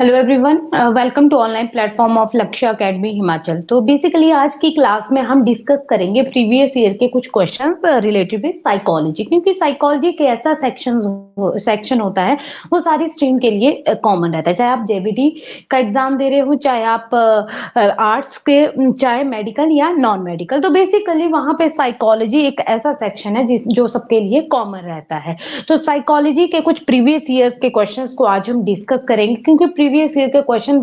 Hello everyone, welcome to online platform of Lakshya academy Himachal. तो basically आज की क्लास में हम डिस्कस करेंगे प्रीवियस ईयर के कुछ क्वेश्चंस रिलेटेड विद साइकोलॉजी, क्योंकि साइकोलॉजी एक ऐसा सेक्शन होता है वो सारी स्ट्रीम के लिए कॉमन रहता है। चाहे आप जेबीटी का एग्जाम दे रहे हो, चाहे आप आर्ट्स के, चाहे मेडिकल या नॉन मेडिकल, तो बेसिकली वहां पे साइकोलॉजी एक ऐसा सेक्शन है जो सबके लिए कॉमन रहता है। तो साइकोलॉजी के कुछ प्रीवियस ईयर्स के क्वेश्चंस को आज हम डिस्कस करेंगे, क्योंकि प्रीवियस ईयर के क्वेश्चन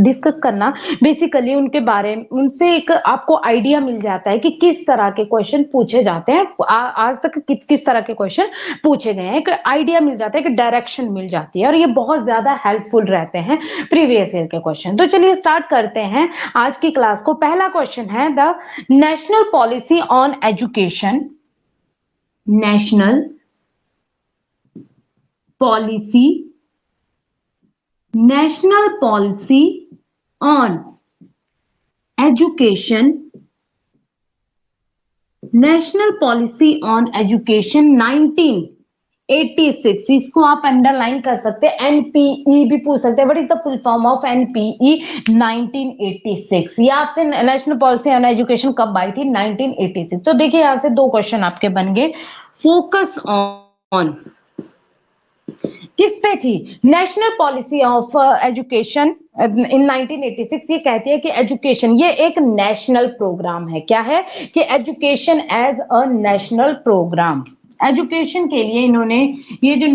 डिस्कस करना बेसिकली उनके बारे में उनसे एक आपको आइडिया मिल जाता है कि किस तरह के क्वेश्चन पूछे जाते हैं। आज तक किस तरह के क्वेश्चन पूछे गए हैं, एक आइडिया मिल जाता है, एक डायरेक्शन मिल जाती है, और ये बहुत ज्यादा हेल्पफुल रहते हैं प्रीवियस ईयर के क्वेश्चन। तो चलिए स्टार्ट करते हैं आज की क्लास को। पहला क्वेश्चन है the national policy on education, national policy, national policy on education, national policy on education 1986। इसको आप अंडरलाइन कर सकते हैं, एनपीई भी पूछ सकते हैं। What is the full form of NPE 1986? ये आपसे नेशनल पॉलिसी ऑन एजुकेशन कब आई थी? 1986। तो देखिए यहां से दो क्वेश्चन आपके बन गए। फोकस ऑन किस पे थी? National policy of education in 1986 ये कहती है कि एजुकेशन ये एक नेशनल प्रोग्राम है। क्या है? कि education as a national program. Education के लिए इन्होंने ये जो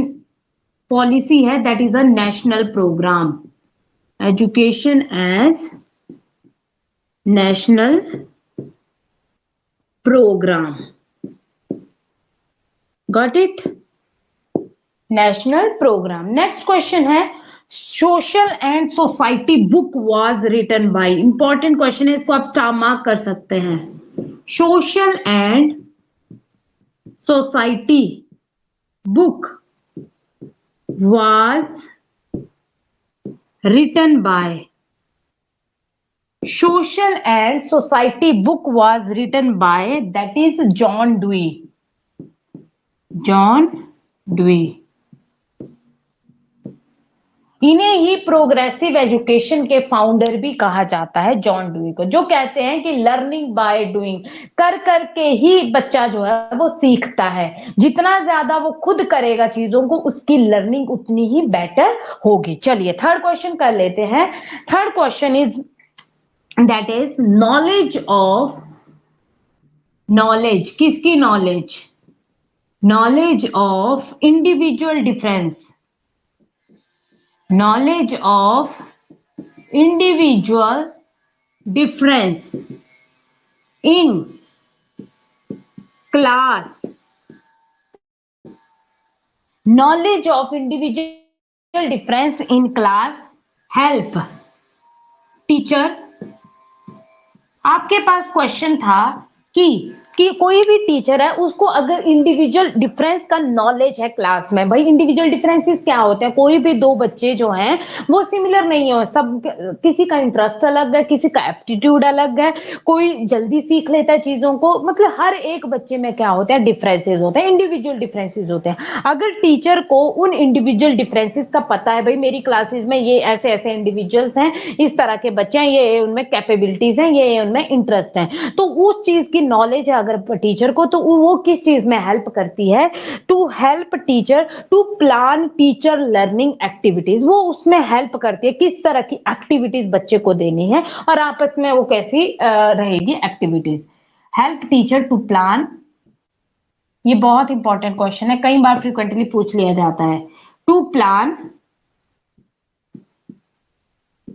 पॉलिसी है that is a national program, education as national program. Got it? National program. Next question है social and society book was written by. Important question है, इसको आप स्टार मार्क कर सकते हैं। Social and society book was written by, social and society book was written by that is John Dewey, John dewy. इन्हें ही progressive education के founder भी कहा जाता है, जॉन डुई को, जो कहते हैं कि लर्निंग बाय डूइंग, कर करके ही बच्चा जो है वो सीखता है। जितना ज्यादा वो खुद करेगा चीजों को, उसकी लर्निंग उतनी ही बेटर होगी। चलिए थर्ड क्वेश्चन कर लेते हैं। Third question is that is knowledge of, knowledge किसकी knowledge? Knowledge of individual difference, knowledge of individual difference in class, knowledge of individual difference in class help teacher। आपके पास question था कि कोई भी टीचर है उसको अगर इंडिविजुअल डिफरेंस का नॉलेज है क्लास में। भाई इंडिविजुअल डिफरेंसेस क्या होते हैं? कोई भी दो बच्चे जो हैं वो सिमिलर नहीं है, सब किसी का इंटरेस्ट अलग है, किसी का एप्टीट्यूड अलग है, कोई जल्दी सीख लेता है चीजों को। मतलब हर एक बच्चे में क्या होते हैं? डिफरेंसेस होते हैं, इंडिविजुअल डिफरेंसेस होते हैं। अगर टीचर को उन इंडिविजुअल डिफरेंसेस का पता है, भाई मेरी क्लासेस में ये ऐसे ऐसे इंडिविजुअल्स हैं, इस तरह के बच्चे हैं, ये उनमें कैपेबिलिटीज हैं, ये उनमें इंटरेस्ट है, तो उस चीज की नॉलेज है अगर टीचर को, तो वो किस चीज में हेल्प करती है? To help teacher to plan teacher learning activities. वो उसमें हेल्प करती है किस तरह की एक्टिविटीज बच्चे को देनी है और आपस में वो कैसी रहेगी activities. Help teacher to plan, ये बहुत इंपॉर्टेंट क्वेश्चन है, कई बार फ्रिक्वेंटली पूछ लिया जाता है। To plan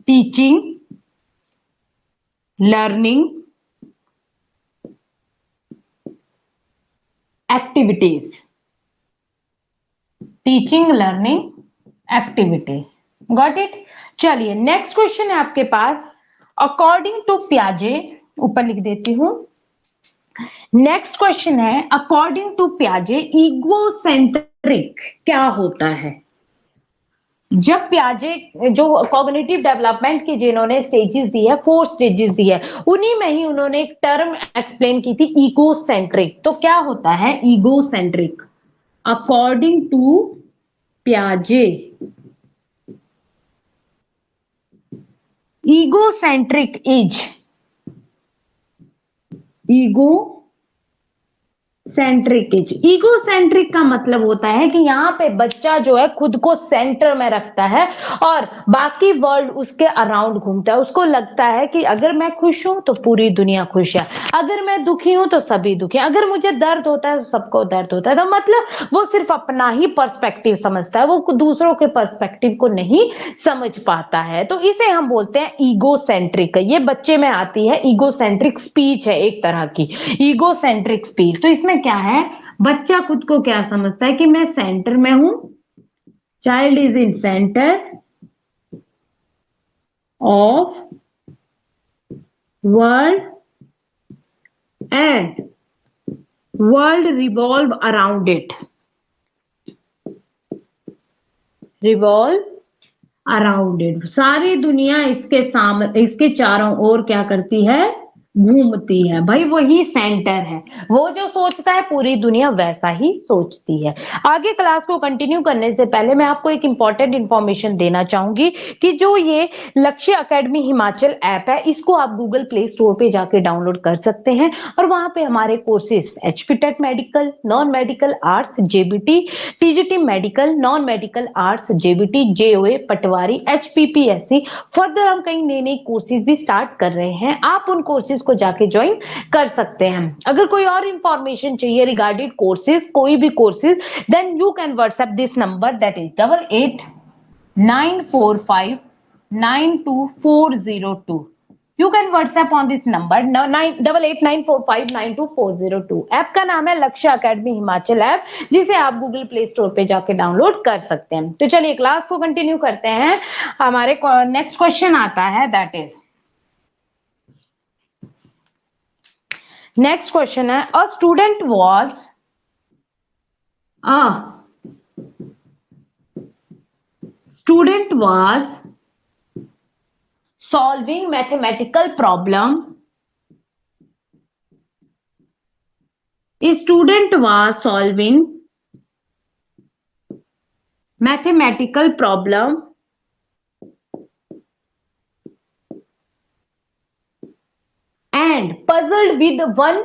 teaching learning activities, teaching learning activities. Got it? चलिए नेक्स्ट क्वेश्चन है आपके पास। अकॉर्डिंग टू पियाजे, ऊपर लिख देती हूं। नेक्स्ट क्वेश्चन है अकॉर्डिंग टू पियाजे ईगोसेंट्रिक क्या होता है? जब पियाजे जो कॉग्निटिव डेवलपमेंट की जिन्होंने स्टेजेस दी है, 4 स्टेजेस दी है, उन्हीं में ही उन्होंने एक टर्म एक्सप्लेन की थी ईगोसेंट्रिक। तो क्या होता है ईगोसेंट्रिक? अकॉर्डिंग टू पियाजे egocentric is ईगोसेंट्रिक का मतलब होता है कि यहाँ पे बच्चा जो है खुद को सेंटर में रखता है और बाकी वर्ल्ड उसके अराउंड घूमता है। उसको लगता है कि अगर मैं खुश हूं तो पूरी दुनिया खुश है, अगर मैं दुखी हूं तो सभी दुखी हैं, अगर मुझे दर्द होता है तो सबको दर्द होता है। तो मतलब वो सिर्फ अपना ही पर्सपेक्टिव समझता है, वो दूसरों के पर्सपेक्टिव को नहीं समझ पाता है। तो इसे हम बोलते हैं ईगोसेंट्रिक। ये बच्चे में आती है, ईगोसेंट्रिक स्पीच है एक तरह की, ईगोसेंट्रिक स्पीच। तो इसमें क्या है, बच्चा खुद को क्या समझता है कि मैं सेंटर में हूं, child is in centre of world and world revolve around it, revolve around it. सारी दुनिया इसके सामने, इसके चारों ओर क्या करती है, घूमती है। भाई वही सेंटर है, वो जो सोचता है पूरी दुनिया वैसा ही सोचती है। आगे क्लास को कंटिन्यू करने से पहले मैं आपको एक इंपॉर्टेंट इंफॉर्मेशन देना चाहूंगी कि जो ये लक्ष्य एकेडमी हिमाचल ऐप है, इसको आप गूगल प्ले स्टोर पे जाके डाउनलोड कर सकते हैं और वहां पे हमारे courses HP TET medical, non medical arts, JBT, TGT medical, non medical arts, JBT, JOA, patwari, HPPSC, further हम कई नए नए कोर्सेज भी स्टार्ट कर रहे हैं। आप उन कोर्सेज को जाके ज्वाइन कर सकते हैं। अगर कोई और इंफॉर्मेशन चाहिए रिगार्डिंग कोर्सेज, कोई भी courses, then you can WhatsApp this number, that is 8894592402। You can WhatsApp on this number 8894592402। App का नाम है लक्ष्य एकेडमी हिमाचल ऐप, जिसे आप गूगल प्ले स्टोर पे जाके डाउनलोड कर सकते हैं। तो चलिए क्लास को कंटिन्यू करते हैं। हमारे नेक्स्ट क्वेश्चन आता है, दैट इज नेक्स्ट क्वेश्चन है, a student was solving mathematical problem. A student was solving mathematical problem and puzzled with one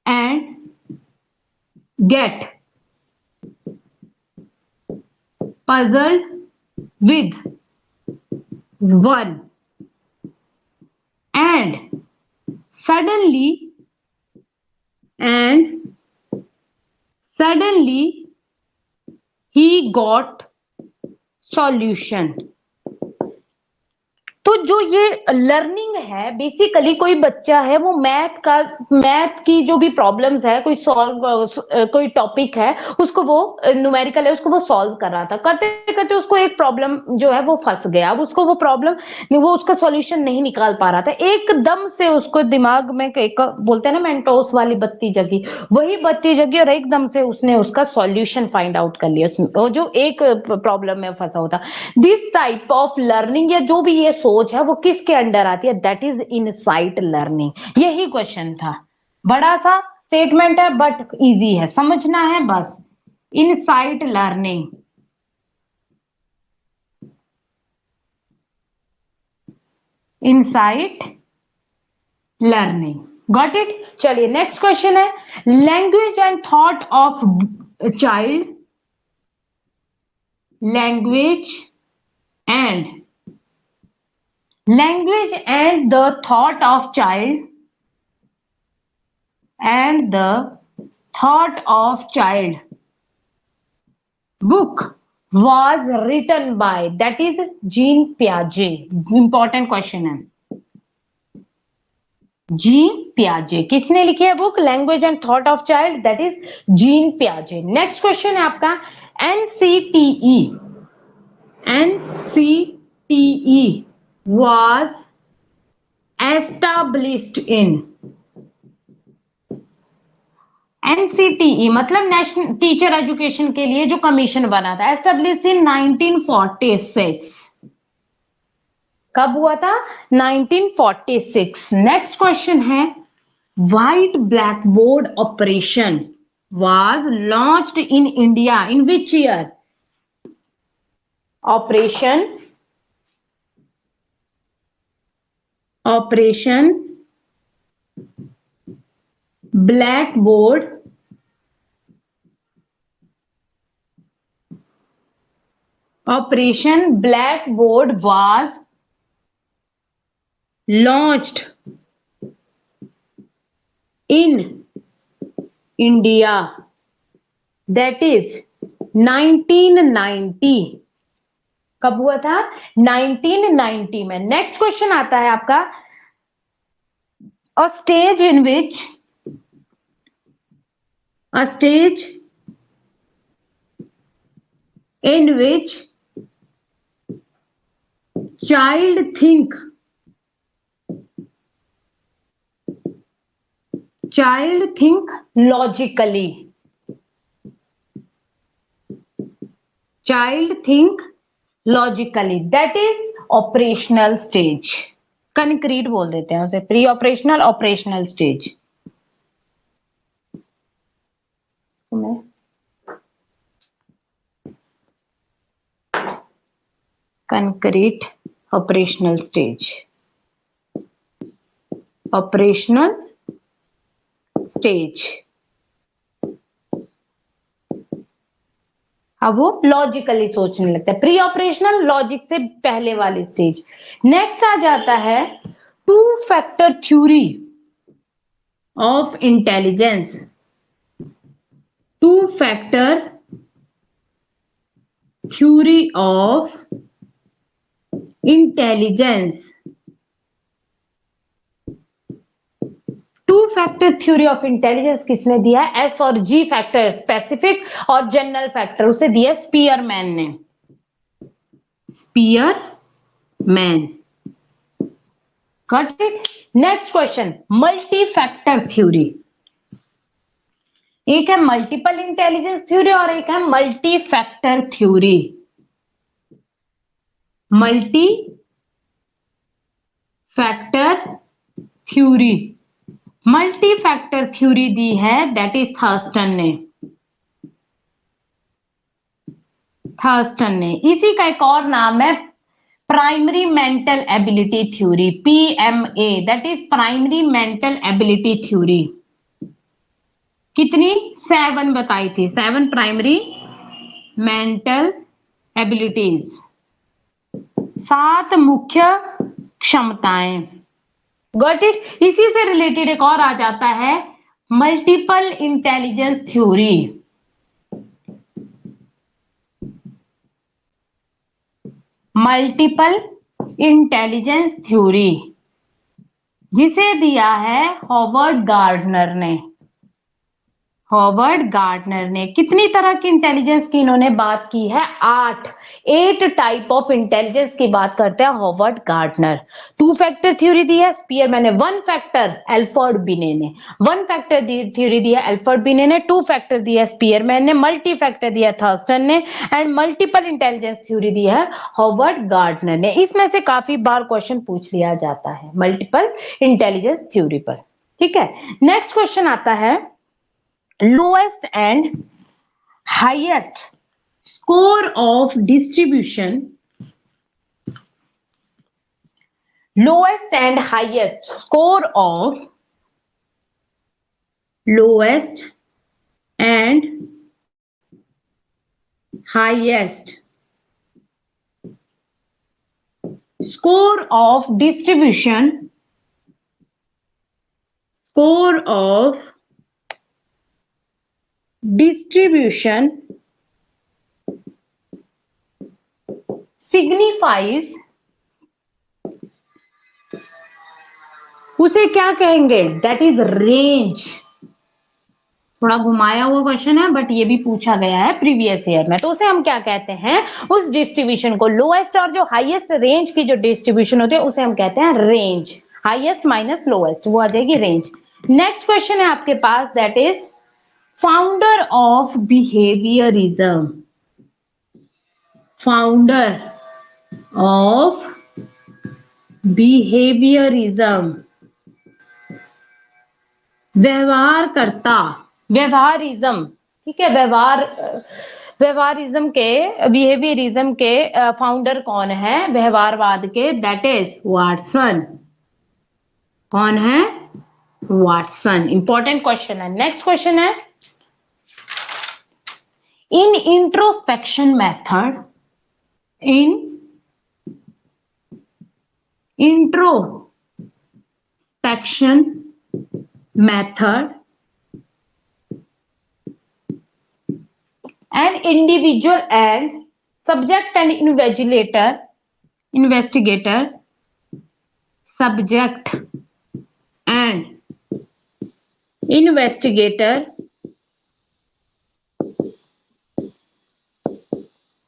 and get puzzled with one and suddenly he got solution। तो जो ये learning है, basically कोई बच्चा है वो math की जो भी प्रॉब्लम्स है, कोई टॉपिक है, उसको वो न्यूमेरिकल है, उसको वो सॉल्व कर रहा था। करते करते उसको एक प्रॉब्लम जो है वो फंस गया। अब उसको वो प्रॉब्लम, वो उसका सॉल्यूशन नहीं निकाल पा रहा था। एकदम से उसको दिमाग में एक बोलते हैं ना मेंटोस वाली बत्ती जगी, वही बत्ती जगी और एकदम से उसने उसका सॉल्यूशन फाइंड आउट कर लिया, जो एक प्रॉब्लम में फंसा होता। दिस टाइप ऑफ लर्निंग या जो भी ये सोच है वो किसके अंडर आती है, दैट इज इनसाइट लर्निंग। यही क्वेश्चन था, बड़ा सा स्टेटमेंट है बट इजी है, समझना है बस। Insight learning, insight learning, got it. चलिए नेक्स्ट क्वेश्चन है, language and thought of child, language and the thought of child book was written by, that is Jean Piaget। Important question है, Jean पियाजे किसने लिखी है book, language and thought of child, that is Jean पियाजे। Next question है आपका, NCTE was established in, NCTE मतलब national teacher education के लिए जो कमीशन बना था, एस्टेब्लिश्ड इन 1946। कब हुआ था, 1946। नेक्स्ट क्वेश्चन है, white black board operation was launched in India in which year? Operation operation blackboard was launched in India, that is 1990। कब हुआ था? 1990 में। नेक्स्ट क्वेश्चन आता है आपका, a stage in which child think logically, that is operational stage। Concrete बोल देते हैं उसे, pre operational, operational stage. Concrete operational stage, operational stage. अब वो लॉजिकली सोचने लगता है, प्री ऑपरेशनल लॉजिक से पहले वाली स्टेज। नेक्स्ट आ जाता है two factor theory of intelligence. Two factor theory of intelligence. Two factor theory of intelligence किसने दिया है? एस और जी फैक्टर, स्पेसिफिक और जनरल फैक्टर, उसे दिया स्पीयरमैन ने। Spearman, got it. Next question, multi factor theory. एक है मल्टीपल इंटेलिजेंस थ्योरी और एक है multi factor theory. Multi factor theory, multi factor theory दी है दैट इज थर्स्टन ने। इसी का एक और नाम है primary mental ability theory, PMA, that is primary mental ability theory. कितनी? 7 बताई थी, 7 प्राइमरी मेंटल एबिलिटीज, 7 मुख्य क्षमताएं। Got it. इसी से रिलेटेड एक और आ जाता है multiple intelligence theory. Multiple intelligence theory जिसे दिया है हॉवर्ड गार्डनर ने। हॉवर्ड गार्डनर ने कितनी तरह की इंटेलिजेंस की इन्होंने बात की है? 8 टाइप ऑफ इंटेलिजेंस की बात करते हैं हॉवर्ड गार्डनर। 2 फैक्टर थ्योरी दी है स्पीयरमैन ने, 1 फैक्टर एल्फ्रेड बिने ने, 1 फैक्टर थ्योरी दी है एल्फ्रेड बिने ने, 2 फैक्टर दिया स्पीयरमैन ने, मल्टी फैक्टर दिया थर्स्टन ने, एंड मल्टीपल इंटेलिजेंस थ्योरी दी है हॉवर्ड गार्डनर ने। इसमें से काफी बार क्वेश्चन पूछ लिया जाता है मल्टीपल इंटेलिजेंस थ्योरी पर। ठीक है, नेक्स्ट क्वेश्चन आता है lowest and highest score of distribution, lowest and highest score of, lowest and highest score of distribution, score of distribution signifies, उसे क्या कहेंगे? That is range. थोड़ा घुमाया हुआ क्वेश्चन है बट ये भी पूछा गया है प्रीवियस ईयर में। तो उसे हम क्या कहते हैं? उस डिस्ट्रीब्यूशन को, लोएस्ट और जो हाईएस्ट रेंज की जो डिस्ट्रीब्यूशन होती है उसे हम कहते हैं रेंज। हाईएस्ट माइनस लोएस्ट, वो आ जाएगी रेंज। नेक्स्ट क्वेश्चन है आपके पास, that is founder of behaviourism. Founder of behaviourism, व्यवहारकर्ता, व्यवहारिज्म। ठीक है, व्यवहारिज्म के, बिहेवियरिज्म के फाउंडर कौन है? व्यवहारवाद के, दैट इज वाटसन। कौन है? वाटसन। इंपॉर्टेंट क्वेश्चन है। नेक्स्ट क्वेश्चन है, in introspection method, in introspection method an individual and subject and investigator subject and investigator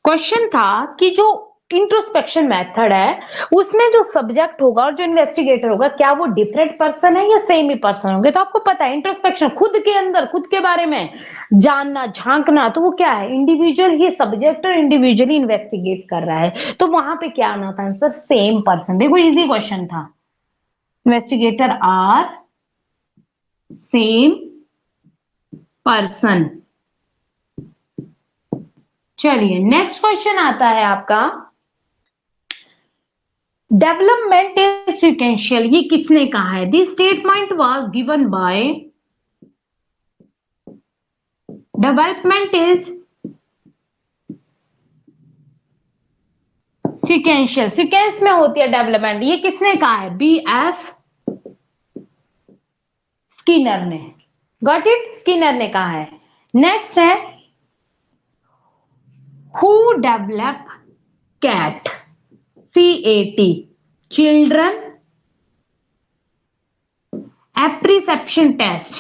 question था कि जो इंट्रोस्पेक्शन मेथड है उसमें जो सब्जेक्ट होगा और जो इन्वेस्टिगेटर होगा क्या वो डिफरेंट पर्सन है या सेम ही पर्सन होंगे? तो आपको पता है इंट्रोस्पेक्शन खुद के अंदर खुद के बारे में जानना, झांकना, तो वो क्या है? इंडिविजुअल ही सब्जेक्ट और इंडिविजुअली इन्वेस्टिगेट कर रहा है, तो वहां पे क्या आना था आंसर? Same person. देखो इजी क्वेश्चन था। Investigator are same person. चलिए नेक्स्ट क्वेश्चन आता है आपका, डेवलपमेंट इज सीक्वेंशियल, ये किसने कहा है? This statement was given by, development is sequential, sequence में होती है डेवलपमेंट, ये किसने कहा है? बी एफ स्किनर ने। Got it? स्किनर ने कहा है। नेक्स्ट है, who develop CAT, CAT, children apperception test,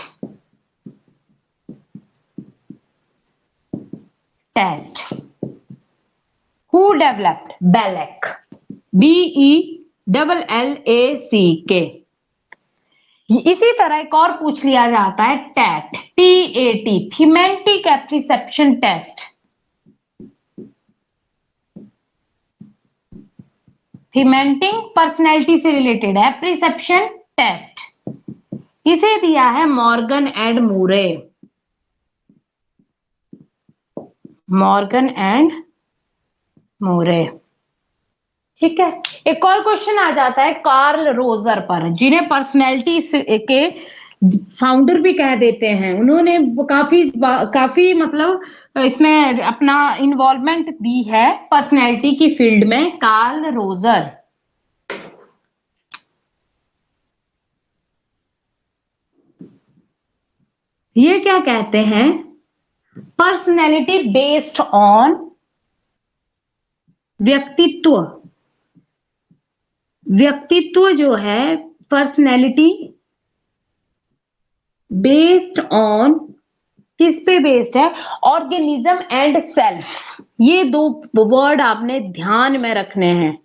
who developed? Bellak, BELLACK। इसी तरह एक और पूछ लिया जाता है TAT, TAT, thematic apperception test, thematic personality से रिलेटेड एप्रिसेप्शन टेस्ट, इसे दिया है Morgan and Murray, Morgan and मूरे। ठीक है, एक और क्वेश्चन आ जाता है कार्ल रोजर पर, जिन्हें पर्सनैलिटी के फाउंडर भी कह देते हैं। उन्होंने काफी मतलब इसमें अपना इन्वॉल्वमेंट दी है पर्सनैलिटी की फील्ड में। कार्ल रोजर, ये क्या कहते हैं? पर्सनैलिटी बेस्ड ऑन व्यक्तित्व, व्यक्तित्व जो है पर्सनैलिटी बेस्ड ऑन, किस पे बेस्ड है? Organism and self. ये दो वर्ड आपने ध्यान में रखने हैं,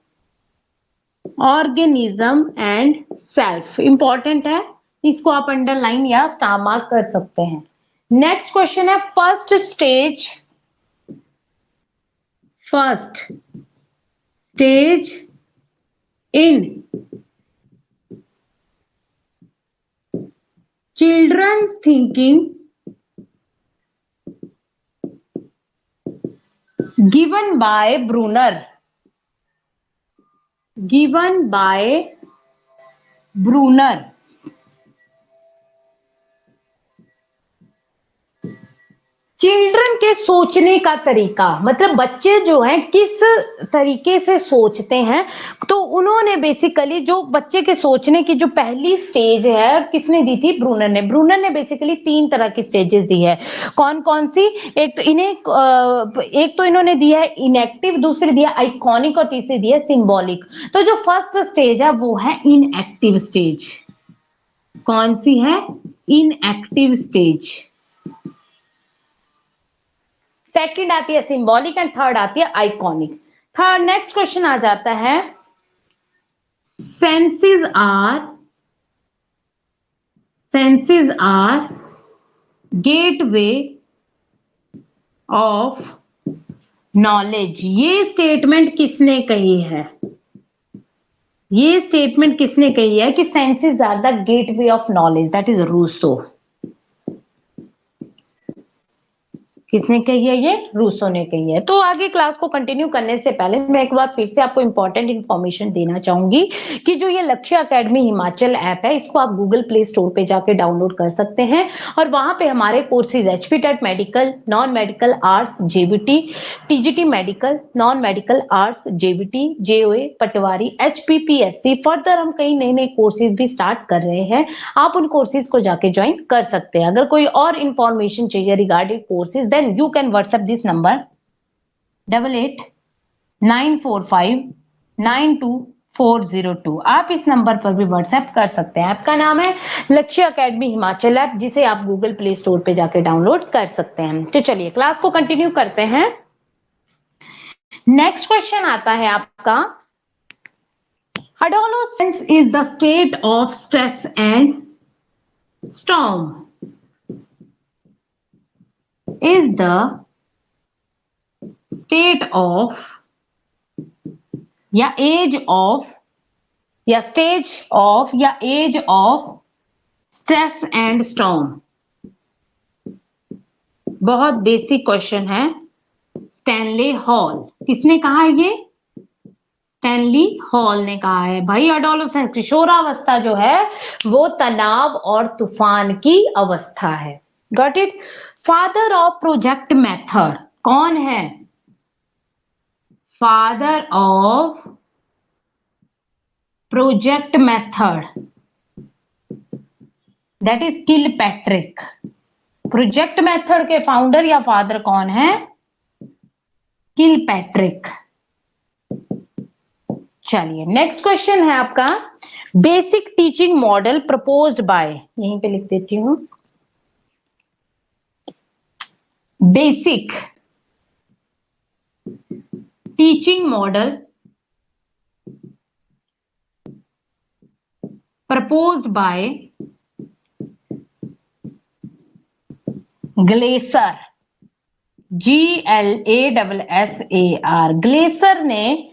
ऑर्गेनिज्म एंड सेल्फ इंपॉर्टेंट है, इसको आप अंडरलाइन या स्टार मार्क कर सकते हैं। नेक्स्ट क्वेश्चन है, first stage in children's thinking given by Brunner, given by Brunner। Children के सोचने का तरीका, मतलब बच्चे जो हैं किस तरीके से सोचते हैं, तो उन्होंने बेसिकली जो बच्चे के सोचने की जो पहली स्टेज है किसने दी थी? ब्रूनर ने। ब्रूनर ने बेसिकली 3 तरह की स्टेजेस दी है। कौन कौन सी? एक तो इन्होंने दिया है इनएक्टिव, दूसरी दिया आइकॉनिक और तीसरी दिया सिंबॉलिक। तो जो फर्स्ट स्टेज है वो है इनएक्टिव स्टेज। कौन सी है? Inactive stage. सेकंड आती है सिंबॉलिक एंड थर्ड आती है आइकॉनिक। थर्ड नेक्स्ट क्वेश्चन आ जाता है, senses are gateway of knowledge. ये स्टेटमेंट किसने कही है? ये स्टेटमेंट किसने कही है कि senses are the gateway of knowledge? That is Rousseau. किसने कही है? ये रूसो ने कही है। तो आगे क्लास को कंटिन्यू करने से पहले मैं एक बार फिर से आपको इंपॉर्टेंट इन्फॉर्मेशन देना चाहूंगी कि जो ये लक्ष्य एकेडमी हिमाचल ऐप है, इसको आप गूगल प्ले स्टोर पे जाके डाउनलोड कर सकते हैं और वहां पे हमारे courses HP TET medical, non medical arts JBT, TGT medical, non medical arts JBT, JOA, patwari, HPPSC, further हम कई नए नए कोर्सेज भी स्टार्ट कर रहे हैं। आप उन कोर्सेज को जाके ज्वाइन कर सकते हैं। अगर कोई और इंफॉर्मेशन चाहिए regarding courses, then you can WhatsApp this number 8894592402। आप इस नंबर पर भी व्हाट्सएप कर सकते हैं। ऐप का नाम है लक्ष्य एकेडमी हिमाचल ऐप, जिसे आप गूगल प्ले स्टोर पे जाके डाउनलोड कर सकते हैं। तो चलिए क्लास को कंटिन्यू करते हैं। नेक्स्ट क्वेश्चन आता है आपका, adolescence is the state of stress and storm, is the state of या एज ऑफ या स्टेज ऑफ या age of stress and storm. बहुत बेसिक क्वेश्चन है। स्टैनली हॉल, किसने कहा है ये? स्टैनली हॉल ने कहा है। भाई एडोलेसेंस, किशोरावस्था जो है वो तनाव और तूफान की अवस्था है। Got it? Father of project method कौन है? Father of project method, that is Kilpatrick. Project method के फाउंडर या फादर कौन है? किलपैट्रिक। चलिए नेक्स्ट क्वेश्चन है आपका, basic teaching model proposed by, यहीं पे लिख देती हूं, basic teaching model proposed by Glaser, GLASSAR। Glaser ने,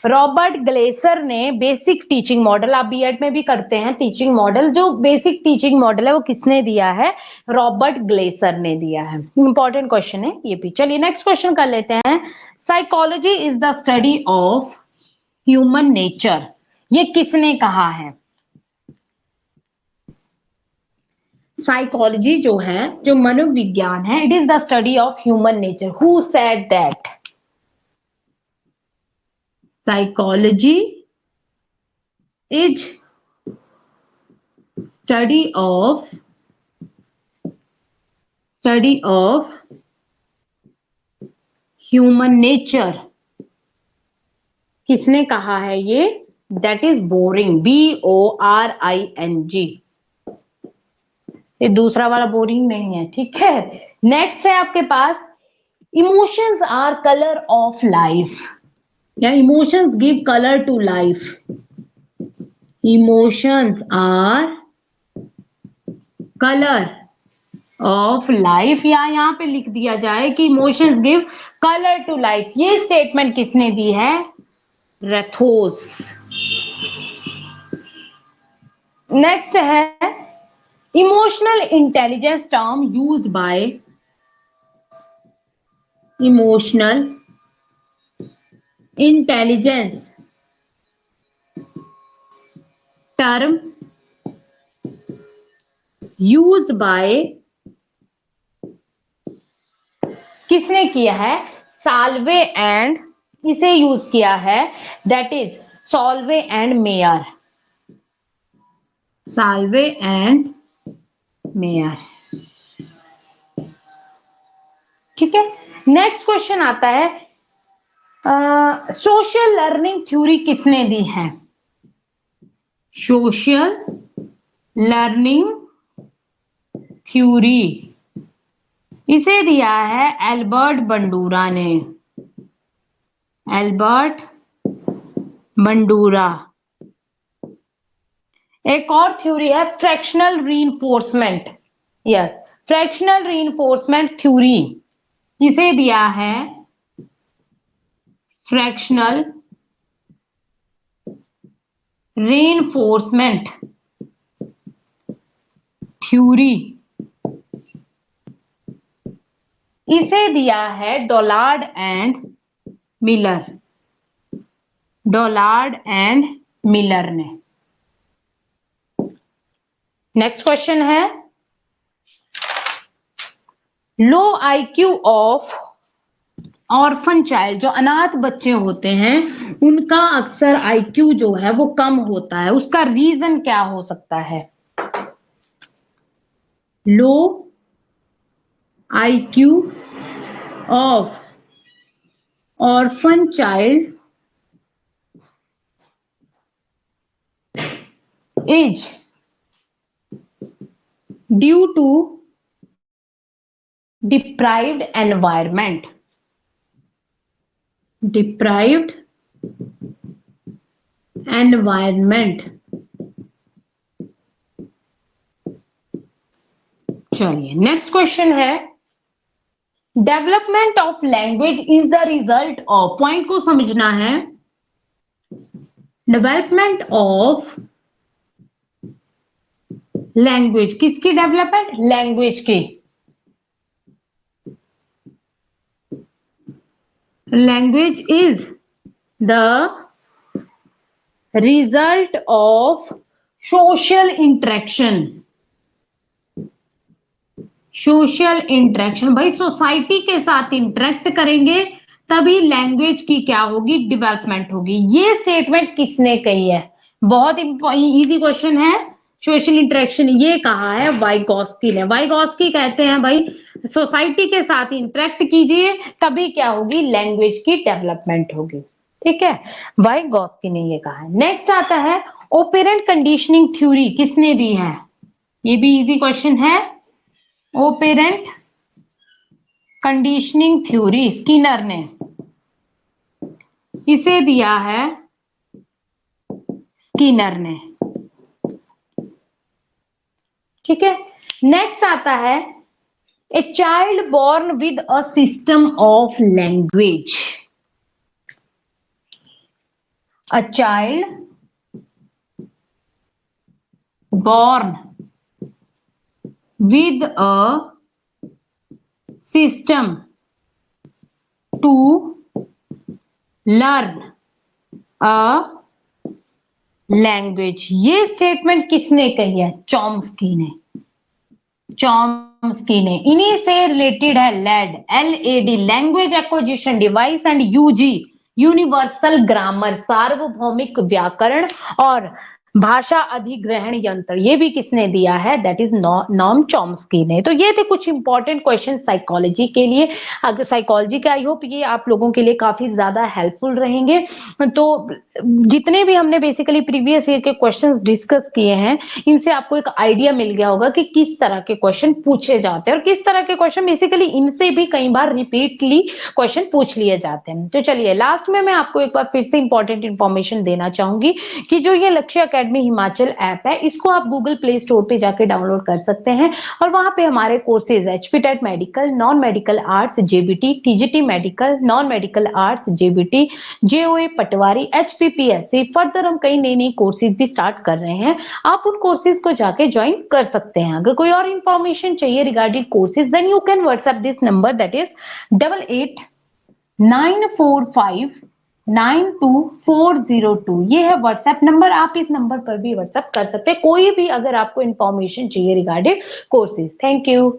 रॉबर्ट ग्लेसर ने बेसिक टीचिंग मॉडल, आप बीएड में भी करते हैं टीचिंग मॉडल, जो बेसिक टीचिंग मॉडल है वो किसने दिया है? रॉबर्ट ग्लेसर ने दिया है। इंपॉर्टेंट क्वेश्चन है ये भी। चलिए नेक्स्ट क्वेश्चन कर लेते हैं। Psychology is the study of human nature, ये किसने कहा है? साइकोलॉजी जो है, जो मनोविज्ञान है, it is the study of human nature. Who said that? Psychology is study of human nature, किसने कहा है ये? That is boring, BORING। ये दूसरा वाला बोरिंग नहीं है, ठीक है। नेक्स्ट है आपके पास, emotions are colour of life, या emotions give colour to life. Emotions are colour of life, या यहां पे लिख दिया जाए कि emotions give colour to life. ये स्टेटमेंट किसने दी है? रथोस। नेक्स्ट है, emotional intelligence term used by, emotional intelligence term used by, किसने किया है? साल्वे एंड, इसे यूज किया है, that is Salovey and Mayer. Salovey and Mayer, ठीक है। नेक्स्ट क्वेश्चन आता है, सोशल लर्निंग थ्योरी किसने दी है? सोशल लर्निंग थ्योरी, इसे दिया है एल्बर्ट बंडूरा ने। Albert Bandura. एक और थ्योरी है fractional reinforcement, yes, fractional reinforcement theory, किसे दिया है? फ्रैक्शनल रीइंफोर्समेंट थ्योरी इसे दिया है Dollard and Miller, Dollard and Miller ने। नेक्स्ट क्वेश्चन है, low IQ of orphan child, जो अनाथ बच्चे होते हैं उनका अक्सर आईक्यू जो है वो कम होता है, उसका रीजन क्या हो सकता है? Low IQ of orphan child is due to deprived environment, deprived environment। चलिए नेक्स्ट क्वेश्चन है, development of language is the result of, point को समझना है, डेवलपमेंट ऑफ लैंग्वेज, किसकी डेवलपमेंट? लैंग्वेज की, language is the result of social interaction, social interaction. भाई society के साथ इंटरेक्ट करेंगे तभी लैंग्वेज की क्या होगी? डेवलपमेंट होगी। ये स्टेटमेंट किसने कही है? बहुत इजी क्वेश्चन है। सोशल इंटरेक्शन ये कहा है वाइगॉस्की ने। वाइगॉस्की कहते हैं भाई सोसाइटी के साथ इंटरेक्ट कीजिए तभी क्या होगी? लैंग्वेज की डेवलपमेंट होगी। ठीक है, वाइगॉस्की ने ये कहा है। नेक्स्ट आता है ऑपरेंट कंडीशनिंग थ्योरी, किसने दी है? ये भी इजी क्वेश्चन है। ऑपरेंट कंडीशनिंग थ्योरी स्किनर ने, इसे दिया है स्किनर ने। ठीक है, नेक्स्ट आता है a child born with a system of language, a child born with a system to learn a language। ये स्टेटमेंट किसने कही है? चॉम्स्की ने, चॉम्स्की ने। इन्हीं से रिलेटेड है LAD, LAD, language acquisition device, and UG, universal grammar, सार्वभौमिक व्याकरण और भाषा अधिग्रहण यंत्र। ये भी किसने दिया है? दैट इज नॉम चॉम्स्की ने। तो ये थे कुछ इंपॉर्टेंट क्वेश्चन साइकोलॉजी के लिए। अगर साइकोलॉजी के, आई होप ये आप लोगों के लिए काफी ज्यादा हेल्पफुल रहेंगे। तो जितने भी हमने बेसिकली प्रीवियस ईयर के क्वेश्चंस डिस्कस किए हैं, इनसे आपको एक आइडिया मिल गया होगा कि किस तरह के क्वेश्चन पूछे जाते हैं और किस तरह के क्वेश्चन बेसिकली इनसे भी कई बार रिपीटली क्वेश्चन पूछ लिए जाते हैं। तो चलिए लास्ट में मैं आपको एक बार फिर से इंपॉर्टेंट इंफॉर्मेशन देना चाहूंगी कि जो ये लक्ष्य एकेडमी हिमाचल ऐप है, इसको आप गूगल प्ले स्टोर पे जाके डाउनलोड कर सकते हैं और वहां पे हमारे courses HPTET medical, non medical arts JBT, TGT medical, non medical arts JBT, JOA पटवारी, HPPSC, फर्दर हम कई नई कोर्सेज भी स्टार्ट कर रहे हैं। आप उन कोर्सेज को जाके ज्वाइन कर सकते हैं। अगर कोई और इंफॉर्मेशन चाहिए regarding courses, then you can WhatsApp this number, that is 8894592402। ये है व्हाट्सएप नंबर। आप इस नंबर पर भी व्हाट्सएप कर सकते हैं कोई भी अगर आपको इंफॉर्मेशन चाहिए रिगार्डिंग कोर्सेज। Thank you.